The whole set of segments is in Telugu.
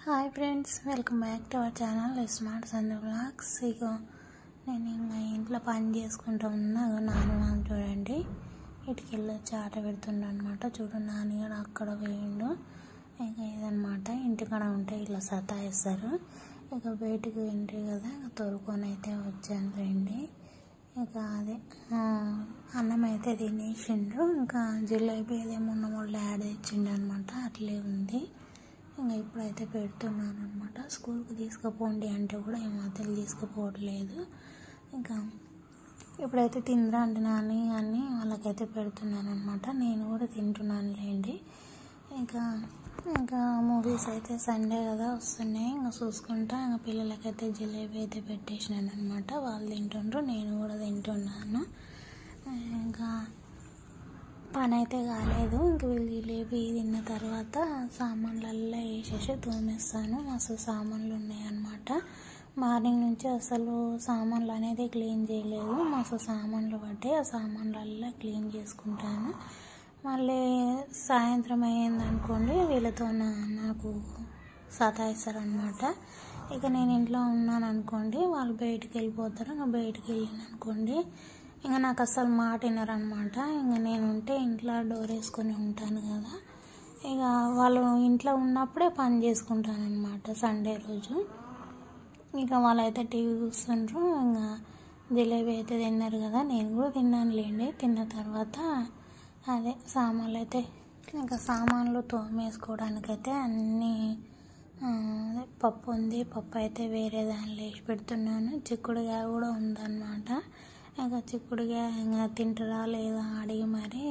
Hi friends, welcome back to our channel smart Sandhya vlogs. ఇగో నేను ఇంకా ఇంట్లో పని చేసుకుంటూ ఉన్నా. నాన్న చూడండి ఇటుకెళ్ళి చాట పెడుతుండ అనమాట. చూడు నాన్నగారు అక్కడ పోయిండు. ఇక ఇదనమాట, ఇంటికాడ ఉంటే ఇలా సతాయిస్తారు. ఇక బయటికి వెంట్రి కదా, తోలుకొని అయితే వచ్చాను రండి. ఇక అదే అన్నం అయితే తినేసిండు. ఇంకా జిలేబీ అదే మొన్న యాడ్ తెచ్చిండు అనమాట, అట్లే ఉంది. ఇంకా ఇప్పుడైతే పెడుతున్నాను అనమాట. స్కూల్కి తీసుకుపోండి అంటే కూడా ఏమాత్రం తీసుకుపోవట్లేదు. ఇంకా ఇప్పుడైతే తిందిరా అంటే నాని అని వాళ్ళకైతే పెడుతున్నాను అనమాట. నేను కూడా తింటున్నాను లేండి. ఇంకా మూవీస్ అయితే సండే కదా వస్తున్నాయి. ఇంకా చూసుకుంటా ఇంకా పిల్లలకైతే జిలేబీ అయితే పెట్టేసినాను అనమాట. వాళ్ళు తింటుండ్రు, నేను కూడా తింటున్నాను. ఇంకా పని అయితే కాలేదు. ఇంక వీళ్ళు జిలేబీ తిన్న తర్వాత సామాన్లల్లో వేసేసి తోమేస్తాను. అసలు సామాన్లు ఉన్నాయన్నమాట. మార్నింగ్ నుంచి అసలు సామాన్లు అనేది క్లీన్ చేయలేదు. అసలు సామాన్లు పట్టి ఆ సామాన్లల్లో క్లీన్ చేసుకుంటాను. మళ్ళీ సాయంత్రం అయ్యిందనుకోండి, వీళ్ళతో నాకు సతాయిస్తారు అనమాట. ఇక నేను ఇంట్లో ఉన్నాను అనుకోండి, వాళ్ళు బయటికి వెళ్ళిపోతారు. ఇంకా బయటికి వెళ్ళాను అనుకోండి, ఇంకా నాకు అసలు మాట వినరనమాట. ఇంకా నేను ఉంటే ఇంట్లో డోర్ వేసుకొని ఉంటాను కదా, ఇక వాళ్ళు ఇంట్లో ఉన్నప్పుడే పని చేసుకుంటాను అనమాట సండే రోజు. ఇక వాళ్ళైతే టీవీ చూస్తుండ్రు. ఇంకా జిలేబీ అయితే తిన్నారు కదా, నేను కూడా తిన్నాను లేండి. తిన్న తర్వాత అదే సామాన్లు అయితే ఇంకా సామాన్లు తోమేసుకోవడానికైతే అన్నీ పప్పు ఉంది. పప్పు అయితే వేరే దానిలో వేసి పెడుతున్నాను. చిక్కుడుకాయ కూడా ఉందన్నమాట. ఇంకా చిక్కుడుకాయ ఇంకా తింటారా లేదా అడిగి మరి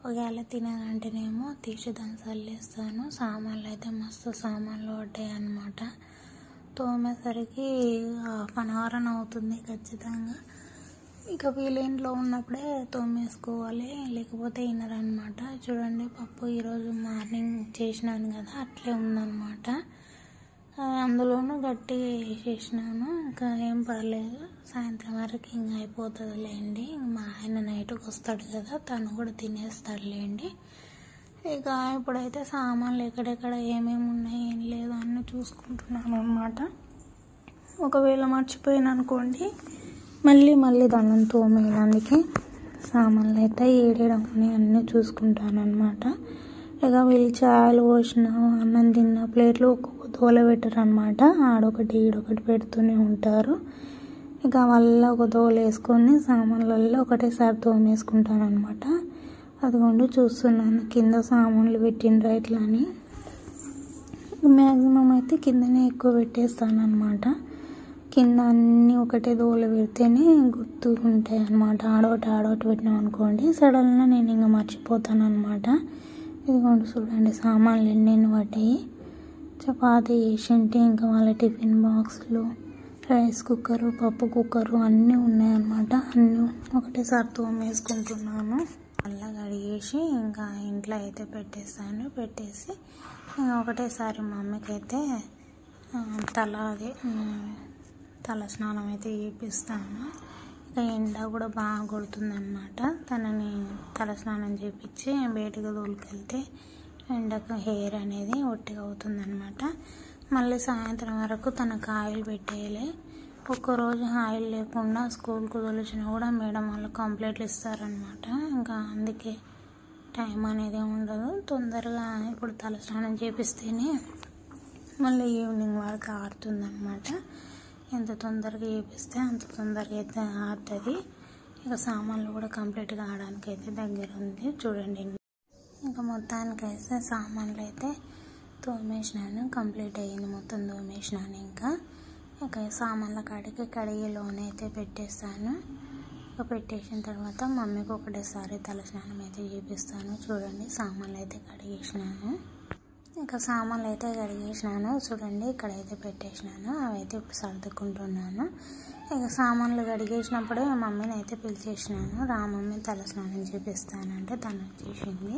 ఒకవేళ తినాలంటేనేమో తీసి దాన్ని చల్లేస్తాను. సామాన్లు అయితే మస్తు సామాన్లు పడ్డాయి అన్నమాట. తోమేసరికి 1 hour అవుతుంది ఖచ్చితంగా. ఇక వీళ్ళ ఇంట్లో ఉన్నప్పుడే తోమేసుకోవాలి, లేకపోతే వినరనమాట. చూడండి, పప్పు ఈరోజు మార్నింగ్ చేసినాను కదా, అట్లే ఉందన్నమాట. అందులోనూ గట్టిగా వేసేసినాను. ఇంకా ఏం పర్లేదు, సాయంత్రం వరకు ఇంకా అయిపోతుంది లేండి. మా ఆయన నైట్కి వస్తాడు కదా, తను కూడా తినేస్తాడు లేండి. ఇక ఇప్పుడైతే సామాన్లు ఎక్కడెక్కడ ఏమేమి ఉన్నాయి ఏం లేదు అన్నీ చూసుకుంటున్నాను అనమాట. ఒకవేళ మర్చిపోయాను అనుకోండి, మళ్ళీ దాన్ని తోమేయడానికి సామాన్లు అయితే ఏడేయడం అన్నీ చూసుకుంటాను అనమాట. ఇక వీళ్ళు చాయలు పోసిన అన్నం తిన్న ప్లేట్లు ఒక్కొక్క దోల పెట్టరు అనమాట. ఆడొకటి ఈడొకటి పెడుతూనే ఉంటారు. ఇక వాళ్ళ ఒక దోల వేసుకొని సామాన్లలో ఒకటేసారి తోమేసుకుంటాను అనమాట. అదిగోండి చూస్తున్నాను కింద సామాన్లు పెట్టిండ్రా ఇట్లా అని. మ్యాక్సిమం అయితే కిందనే ఎక్కువ పెట్టేస్తాను అనమాట. కింద అన్నీ ఒకటే దోల పెడితేనే గుర్తుకుంటాయి అనమాట. ఆడోటి పెట్టినాం అనుకోండి, సడన్గా నేను ఇంకా మర్చిపోతాను అనమాట. ఇదిగోండి చూడండి, సామాన్లు ఎన్ని పడ్డాయి. చపాతీ చేసింటే ఇంకా వాళ్ళ టిఫిన్ బాక్సులు, రైస్ కుక్కరు, పప్పు కుక్కరు అన్నీ ఉన్నాయన్నమాట. అన్నీ ఒకటేసారి తోమేసుకుంటున్నాను. మళ్ళీ కడిగేసి ఇంకా ఇంట్లో అయితే పెట్టేస్తాను. పెట్టేసి ఒకటేసారి మా అమ్మకి అయితే తల స్నానం అయితే చేపిస్తాను. ఇక ఎండ కూడా బాగా కొడుతుందన్నమాట. తనని తల స్నానం చేపించి బయటకు తోలుకెళ్తే ఎండకు హెయిర్ అనేది ఒట్టిగా అవుతుందన్నమాట. మళ్ళీ సాయంత్రం వరకు తనకు ఆయిల్ పెట్టేయాలి. ఒక్కరోజు ఆయిల్ లేకుండా స్కూల్కు తోలిచినా కూడా మేడం వాళ్ళు కంప్లైంట్లు ఇస్తారనమాట. ఇంకా అందుకే టైం అనేది ఉండదు. తొందరగా ఇప్పుడు తల స్నానం చేపిస్తేనే మళ్ళీ ఈవినింగ్ వరకు ఆరుతుందన్నమాట. ఎంత తొందరగా చేపిస్తే అంత తొందరగా అయితే ఆరుతుంది. ఇక సామాన్లు కూడా కంప్లీట్గా ఆడడానికి అయితే దగ్గర ఉంది చూడండి. ఇంకా మొత్తానికైతే సామాన్లు అయితే తోమేసినాను, కంప్లీట్ అయ్యింది, మొత్తం తోమేసినాను. ఇంకా సామాన్ల కడిగిలోనే అయితే పెట్టేస్తాను. ఇక పెట్టేసిన తర్వాత మమ్మీకి ఒకటేసారి తల స్నానం అయితే చేపిస్తాను. చూడండి, సామాన్లు అయితే కడిగేసినాను. ఇంకా సామాన్లు అయితే కడిగేసినాను. చూడండి, ఇక్కడైతే పెట్టేసినాను. అవైతే ఇప్పుడు సర్దుకుంటున్నాను. ఇక సామాన్లు కడిగేసినప్పుడే మమ్మీని అయితే పిలిచేసినాను. మమ్మీ తల స్నానం చేపిస్తానంటే తను వచ్చేసింది.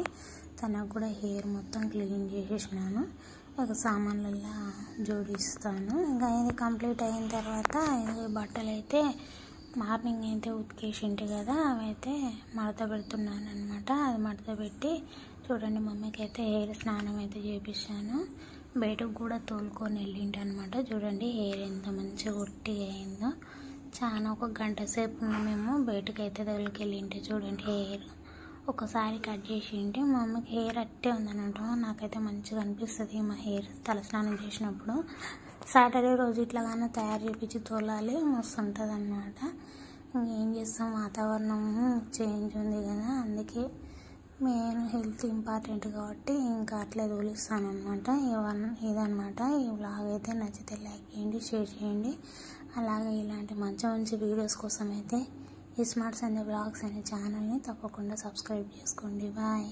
తనకు కూడా హెయిర్ మొత్తం క్లీన్ చేసేసినాను. ఇక సామాన్లలో జోడిస్తాను. ఇంకా ఇది కంప్లీట్ అయిన తర్వాత బట్టలు అయితే మార్నింగ్ అయితే ఉతికేసింటి కదా, అవైతే మడత పెడుతున్నాను అనమాట. అది మడత పెట్టి చూడండి, మమ్మీకి అయితే హెయిర్ స్నానం అయితే చేపించాను. బయటకు కూడా తోలుకొని వెళ్ళింటి అనమాట. చూడండి హెయిర్ ఎంత మంచిగా ఒట్టిగా అయిందో. చాలా ఒక గంట సేపు మేము బయటకైతే తోలుకెళ్ళింటి. చూడండి హెయిర్ ఒకసారి కట్ చేసింటి. మా అమ్మకి హెయిర్ అట్టే ఉందన్నమాట. నాకైతే మంచిగా అనిపిస్తుంది మా హెయిర్ తలస్నానం చేసినప్పుడు. సాటర్డే రోజు ఇట్లాగానే తయారు చేయించి తోలాలి, మస్తు ఉంటుంది అన్నమాట. ఇంకేం చేస్తాం, వాతావరణం చేంజ్ ఉంది కదా, అందుకే మెయిన్ హెల్త్ ఇంపార్టెంట్ కాబట్టి ఇంకా అట్లే తోలిస్తాను అనమాట. ఇదనమాట ఈ వ్లాగ్. అయితే నచ్చితే లైక్ చేయండి, షేర్ చేయండి. అలాగే ఇలాంటి మంచి మంచి వీడియోస్ కోసం అయితే ఈ స్మార్ట్ సంధ్య వ్లాగ్స్ అనే ఛానల్ని తప్పకుండా సబ్స్క్రైబ్ చేసుకోండి. బాయ్.